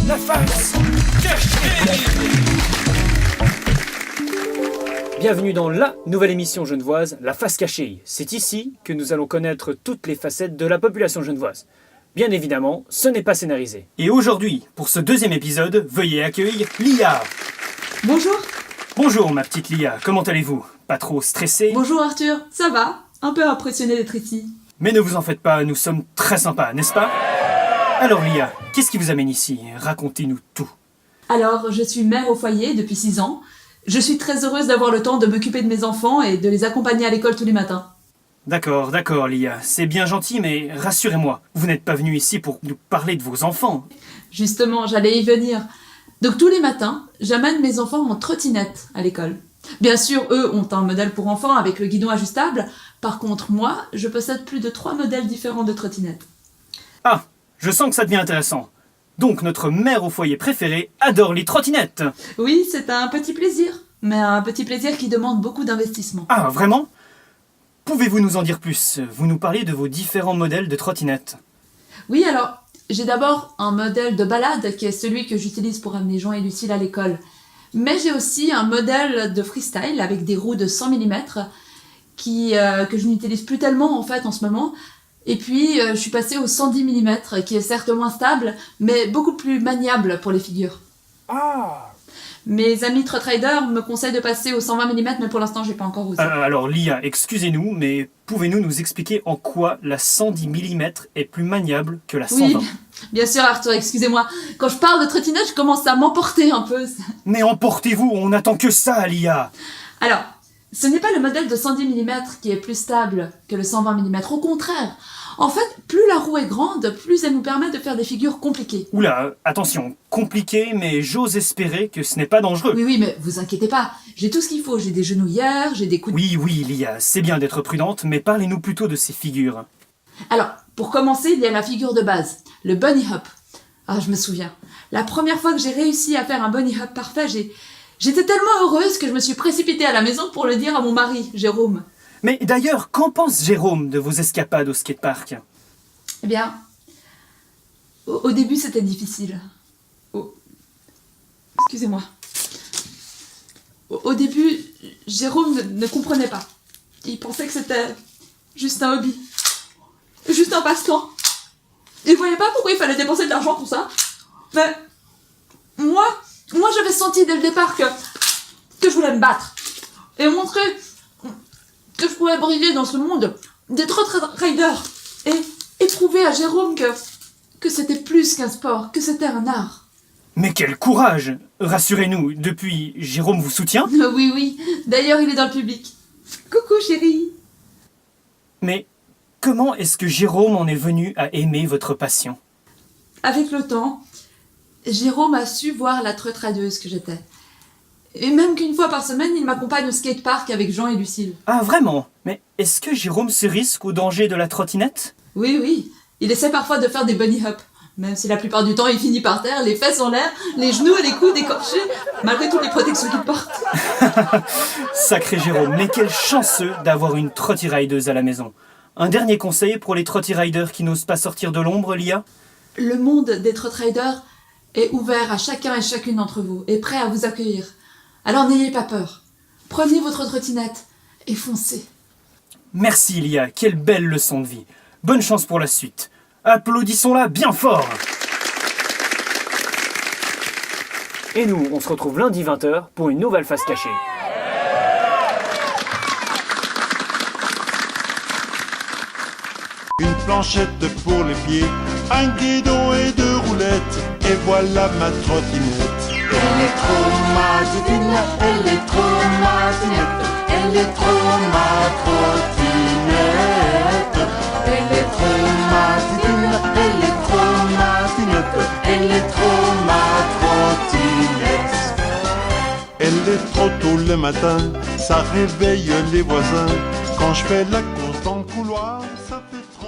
La face cachée. Bienvenue dans la nouvelle émission genevoise, La face cachée. C'est ici que nous allons connaître toutes les facettes de la population genevoise. Bien évidemment, ce n'est pas scénarisé. Et aujourd'hui, pour ce deuxième épisode, veuillez accueillir Lia. Bonjour. Bonjour ma petite Lia, comment allez-vous? Pas trop stressée? Bonjour Arthur, ça va? Un peu impressionné d'être ici. Mais ne vous en faites pas, nous sommes très sympas, n'est-ce pas? Alors Lia, qu'est-ce qui vous amène ici? Racontez-nous tout. Alors, je suis mère au foyer depuis 6 ans. Je suis très heureuse d'avoir le temps de m'occuper de mes enfants et de les accompagner à l'école tous les matins. D'accord, Lia, c'est bien gentil, mais rassurez-moi, vous n'êtes pas venu ici pour nous parler de vos enfants. Justement, j'allais y venir. Donc tous les matins, j'amène mes enfants en trottinette à l'école. Bien sûr, eux ont un modèle pour enfants avec le guidon ajustable. Par contre, moi, je possède plus de 3 modèles différents de trottinettes. Ah, je sens que ça devient intéressant. Donc notre mère au foyer préférée adore les trottinettes. Oui, c'est un petit plaisir, mais un petit plaisir qui demande beaucoup d'investissement. Ah, vraiment? Pouvez-vous nous en dire plus? Vous nous parlez de vos différents modèles de trottinettes. Oui, alors, j'ai d'abord un modèle de balade qui est celui que j'utilise pour amener Jean et Lucille à l'école. Mais j'ai aussi un modèle de freestyle avec des roues de 100 mm que je n'utilise plus tellement en fait en ce moment. Et puis, je suis passée au 110 mm qui est certes moins stable, mais beaucoup plus maniable pour les figures. Ah! Mes amis Trotrider me conseillent de passer au 120 mm, mais pour l'instant, j'ai pas encore osé. Alors Lia, excusez-nous, mais pouvez-nous nous expliquer en quoi la 110 mm est plus maniable que la 120? Oui, bien sûr Arthur, excusez-moi. Quand je parle de trottinette, je commence à m'emporter un peu. Mais emportez-vous, on n'attend que ça, Lia! Alors, ce n'est pas le modèle de 110 mm qui est plus stable que le 120 mm, au contraire. En fait, plus la roue est grande, plus elle nous permet de faire des figures compliquées. Oula, attention, compliqué, mais j'ose espérer que ce n'est pas dangereux. Oui, mais vous inquiétez pas, j'ai tout ce qu'il faut. J'ai des genouillères, j'ai des coups de... Oui, Lia, c'est bien d'être prudente, mais parlez-nous plutôt de ces figures. Alors, pour commencer, il y a la figure de base, le bunny hop. Ah, je me souviens. La première fois que j'ai réussi à faire un bunny hop parfait, j'étais tellement heureuse que je me suis précipitée à la maison pour le dire à mon mari, Jérôme. Mais d'ailleurs, qu'en pense Jérôme de vos escapades au skatepark? Eh bien, au début, c'était difficile. Excusez-moi. Au début, Jérôme ne comprenait pas. Il pensait que c'était juste un hobby. Juste un passe-temps. Il voyait pas pourquoi il fallait dépenser de l'argent pour ça. Mais moi j'avais senti dès le départ que je voulais me battre. Et montrer que je pouvais briller dans ce monde des Trotrider. Et prouver à Jérôme que c'était plus qu'un sport, que c'était un art. Mais quel courage! Rassurez-nous, depuis, Jérôme vous soutient? Oui. D'ailleurs, il est dans le public. Coucou, chérie. Mais comment est-ce que Jérôme en est venu à aimer votre passion? Avec le temps, Jérôme a su voir la trotradeuse que j'étais. Et même qu'une fois par semaine, il m'accompagne au skatepark avec Jean et Lucille. Ah, vraiment? Mais est-ce que Jérôme se risque au danger de la trottinette? Oui. Il essaie parfois de faire des bunny hop. Même si la plupart du temps, il finit par terre, les fesses en l'air, les genoux et les coudes écorchés, malgré toutes les protections qu'il porte. Sacré Jérôme, mais quel chanceux d'avoir une trotty-rideuse à la maison. Un dernier conseil pour les trotty-riders qui n'osent pas sortir de l'ombre, Lia? Le monde des trotriders est ouvert à chacun et chacune d'entre vous, et prêt à vous accueillir. Alors n'ayez pas peur. Prenez votre trottinette et foncez. Merci Lia, quelle belle leçon de vie. Bonne chance pour la suite. Applaudissons-la bien fort. Et nous, on se retrouve lundi 20h pour une nouvelle face cachée. Une planchette pour les pieds, un guidon et 2 roulettes, et voilà ma trottinette. Elle est trop ma trottinette, elle est trop ma trottinette, elle est trop ma trottinette. Elle est trop ma trottinette, elle est trop ma trottinette, elle est trop ma trottinette. Elle est trop tôt le matin, ça réveille les voisins. Quand je fais la course dans le couloir, ça fait trop.